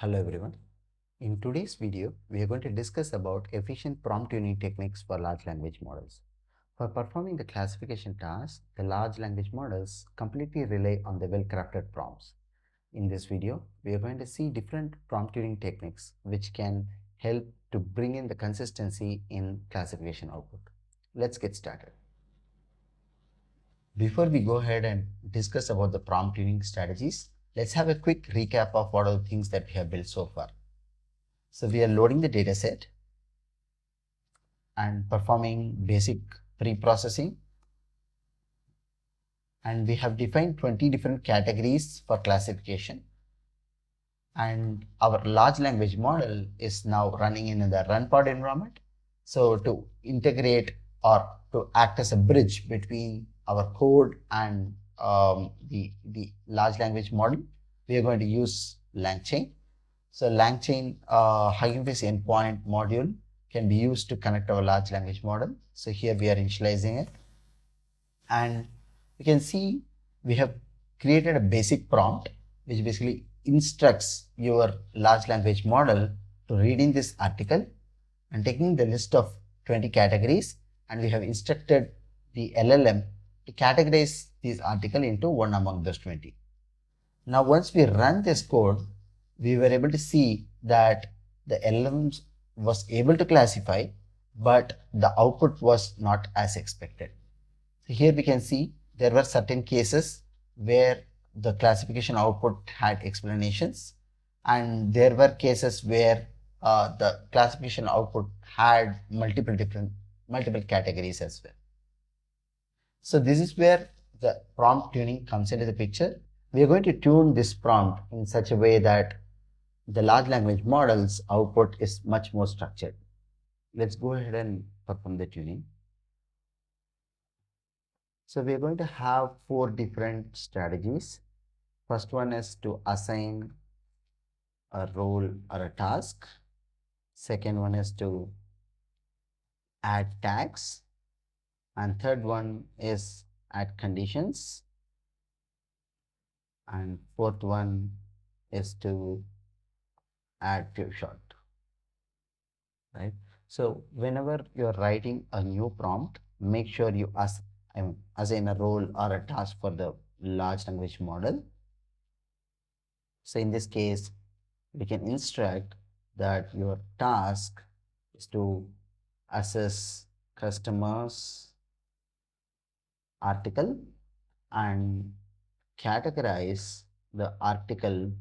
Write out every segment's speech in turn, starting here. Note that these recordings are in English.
Hello everyone. In today's video, we are going to discuss about efficient prompt tuning techniques for large language models. For performing the classification task, the large language models completely rely on the well-crafted prompts. In this video, we are going to see different prompt tuning techniques which can help to bring in the consistency in classification output. Let's get started. Before we go ahead and discuss about the prompt tuning strategies, let's have a quick recap of what are the things that we have built so far. So we are loading the dataset and performing basic pre-processing, and we have defined 20 different categories for classification, and our large language model is now running in the run pod environment. So to integrate or to act as a bridge between our code and the large language model, we are going to use LangChain. So LangChain Hugging Face endpoint module can be used to connect our large language model. So here we are initializing it, and you can see we have created a basic prompt which basically instructs your large language model to reading this article and taking the list of 20 categories, and we have instructed the LLM to categorize this article into one among those 20. Now once we run this code, we were able to see that the LLM was able to classify, but the output was not as expected. So here we can see there were certain cases where the classification output had explanations, and there were cases where the classification output had multiple categories as well. So this is where the prompt tuning comes into the picture. We are going to tune this prompt in such a way that the large language model's output is much more structured. Let's go ahead and perform the tuning. So we are going to have 4 different strategies. First one is to assign a role or a task. Second one is to add tags. And third one is add conditions. And fourth one is to add few shot. Right? So whenever you're writing a new prompt, make sure you assign a role or a task for the large language model. So in this case, we can instruct that your task is to assess customers article and categorize the article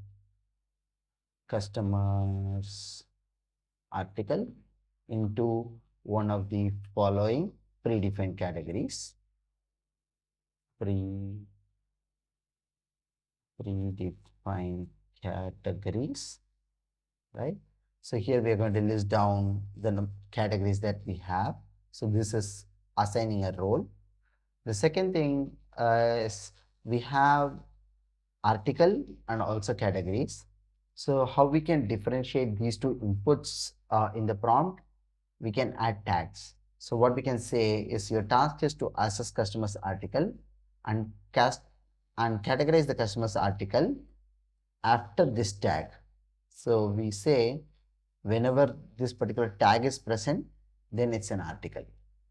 customers article into one of the following predefined categories. Predefined categories, right? So here we are going to list down the categories that we have. So this is assigning a role. The second thing is we have article and also categories. So how we can differentiate these two inputs in the prompt? We can add tags. So what we can say is your task is to assess customer's article and categorize the customer's article after this tag. So we say whenever this particular tag is present, then it's an article.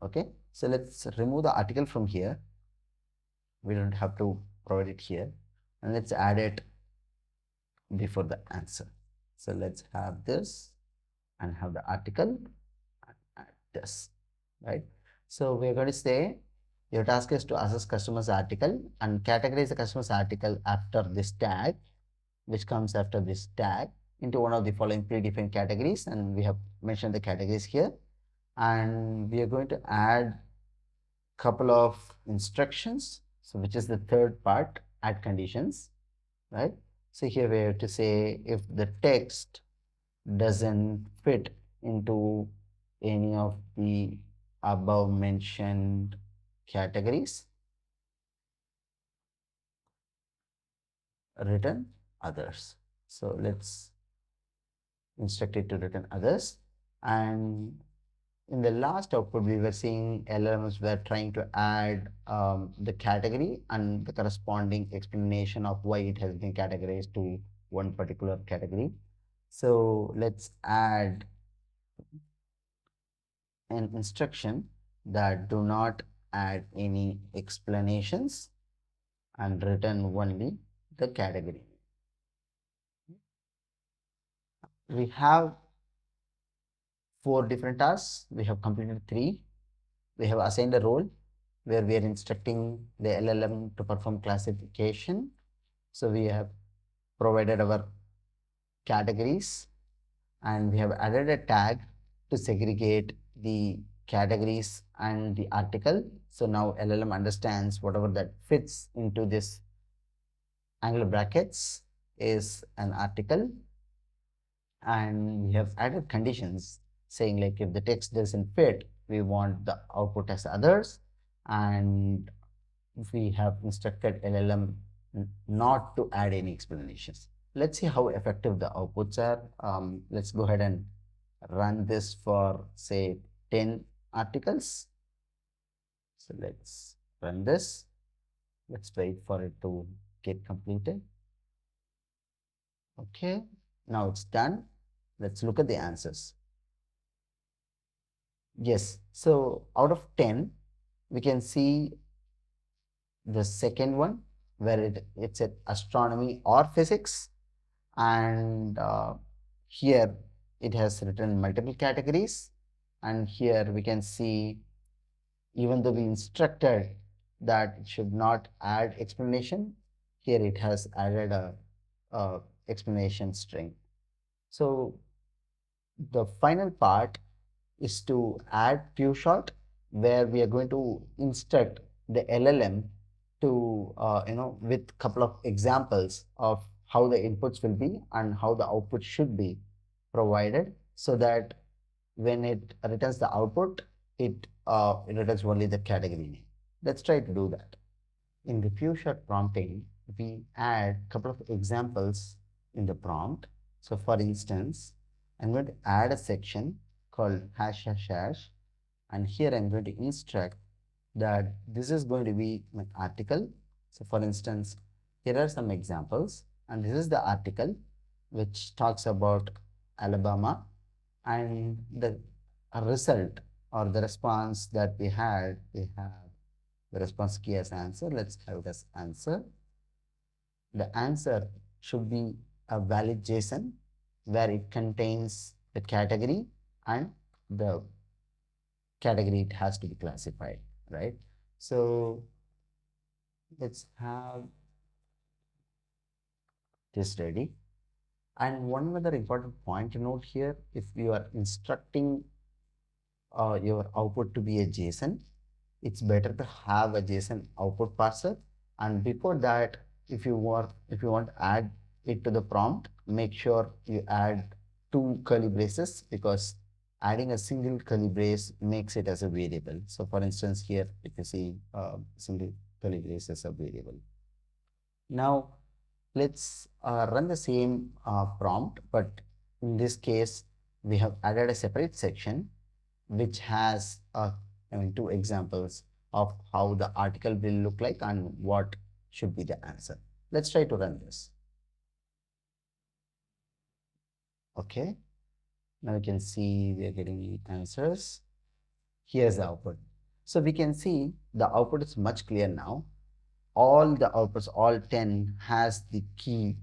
Okay, so let's remove the article from here. We don't have to provide it here, and let's add it before the answer. So let's have this and have the article and add this, right? So we're going to say your task is to assess customer's article and categorize the customer's article after this tag, which comes after this tag, into one of the following predefined categories, and we have mentioned the categories here. And we are going to add couple of instructions, so which is the third part, add conditions, right? So here we have to say if the text doesn't fit into any of the above mentioned categories, return others. So let's instruct it to return others. And in the last output, we were seeing LLMs were trying to add the category and the corresponding explanation of why it has been categorized to one particular category. So let's add an instruction that do not add any explanations and return only the category. We have 4 different tasks. We have completed 3. We have assigned a role where we are instructing the LLM to perform classification. So we have provided our categories and we have added a tag to segregate the categories and the article. So now LLM understands whatever that fits into this angular brackets is an article, and we have added conditions saying like if the text doesn't fit, we want the output as others, and we have instructed LLM not to add any explanations. Let's see how effective the outputs are. Let's go ahead and run this for say 10 articles. So let's run this. Let's wait for it to get completed. Okay, now it's done. Let's look at the answers. Yes, so out of 10, we can see the second one where it's at astronomy or physics, and here it has written multiple categories, and here we can see even though we instructed that it should not add explanation, here it has added a explanation string. So the final part is to add few-shot, where we are going to instruct the LLM to with couple of examples of how the inputs will be and how the output should be provided, so that when it returns the output, it returns only the category name. Let's try to do that. In the few-shot prompting, we add a couple of examples in the prompt. So for instance, I'm going to add a section called hash hash hash, and here I'm going to instruct that this is going to be my article. So for instance, here are some examples, and this is the article which talks about Alabama, and the result or the response that we had, we have the response key as answer. Let's have it as answer. The answer should be a valid JSON where it contains the category and the category it has to be classified, right? So let's have this ready. And one other important point to note here, if you are instructing your output to be a JSON, it's better to have a JSON output parser. And before that, if you want to add it to the prompt, make sure you add 2 curly braces, because adding a single curly brace makes it as a variable. So for instance, here if you see single curly brace as a variable. Now let's run the same prompt, but in this case we have added a separate section which has 2 examples of how the article will look like and what should be the answer. Let's try to run this. Okay, now you can see we are getting answers. Here's the output. So we can see the output is much clear now. All the outputs, all 10 has the key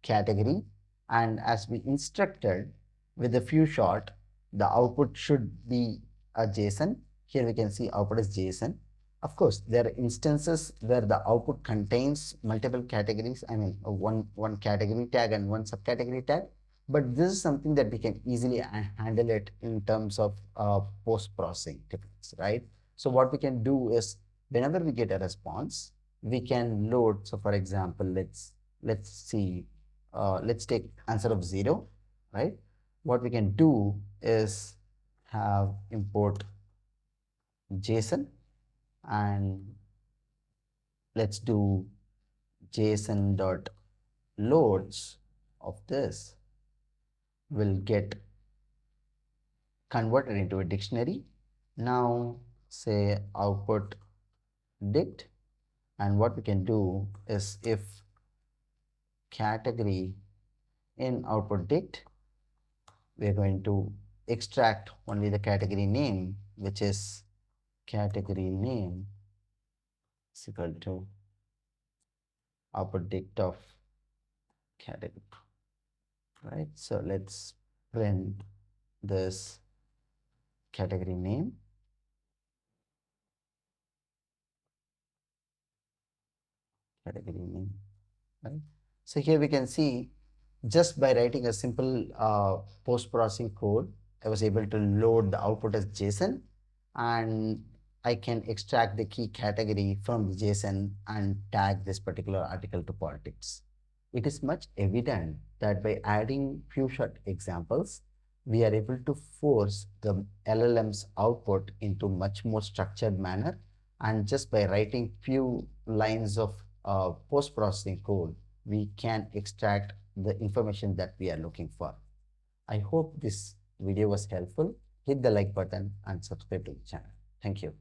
category, and as we instructed with the few-shot, the output should be a JSON. Here we can see output is JSON. Of course, there are instances where the output contains multiple categories, I mean one category tag and one subcategory tag, but this is something that we can easily handle it in terms of post-processing techniques, right? So what we can do is, whenever we get a response, we can load. So for example, let's see, let's take answer of 0, right? What we can do is have import JSON, and let's do JSON dot loads of this will get converted into a dictionary. Now say output dict, and what we can do is if category in output dict, we're going to extract only the category name, which is category name is equal to output dict of category, right? So let's print this category name. Category name, right? So here we can see just by writing a simple post-processing code, I was able to load the output as JSON, and I can extract the key category from the JSON and tag this particular article to politics. It is much evident that by adding few short examples, we are able to force the LLM's output into much more structured manner, and just by writing few lines of post-processing code, we can extract the information that we are looking for. I hope this video was helpful. Hit the like button and subscribe to the channel. Thank you.